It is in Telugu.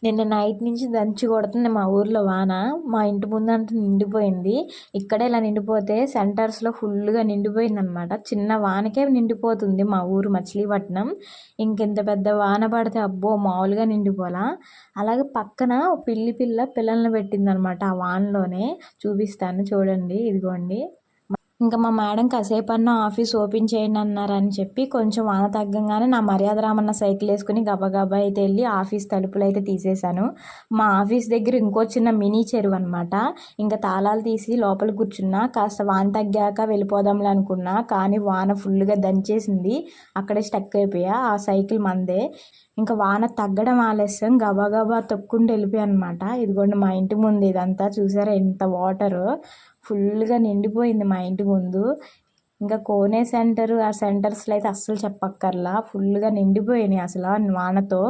నిన్న నైట్ నుంచి దంచి కొడుతుంది మా ఊర్లో వాన. మా ఇంటి ముందంతా నిండిపోయింది. ఇక్కడే ఇలా నిండిపోతే సెంటర్స్లో ఫుల్గా నిండిపోయింది అనమాట. చిన్న వానకే నిండిపోతుంది మా ఊరు మచిలీపట్నం. ఇంకెంత పెద్ద వాన పడితే అబ్బో మామూలుగా నిండిపోలా. అలాగే పక్కన పిల్లల్ని పెట్టిందనమాట ఆ వానలోనే. చూపిస్తాను చూడండి, ఇదిగోండి. ఇంకా మా మేడం కాసేపన్నా ఆఫీస్ ఓపెన్ చేయండి అన్నారని చెప్పి కొంచెం వాన తగ్గంగానే నా మర్యాద రామన్న సైకిల్ వేసుకుని గబగబా అయితే వెళ్ళి ఆఫీస్ తలుపులు అయితే తీసేశాను. మా ఆఫీస్ దగ్గర ఇంకో చిన్న మినీ చెరువు అనమాట. ఇంకా తాళాలు తీసి లోపల కూర్చున్నా. కాస్త వాన తగ్గాక వెళ్ళిపోదాంలే అనుకున్నా, కానీ వాన ఫుల్గా దంచేసింది. అక్కడే స్టక్ అయిపోయా. ఆ సైకిల్ మందే. ఇంకా వాన తగ్గడం ఆలస్యం, గబగబా తొక్కుంటూ వెళ్ళిపోయాను అనమాట. ఇదిగోండి మా ఇంటి ముందు ఇదంతా చూసారా ఎంత వాటరు. ఫుల్గా నిండిపోయింది మా ఇంటి ముందు. ఇంకా కోనే సెంటర్ ఆ సెంటర్స్లో అయితే అస్సలు చెప్పక్కర్లా, ఫుల్గా నిండిపోయినాయి అసలు వానతో.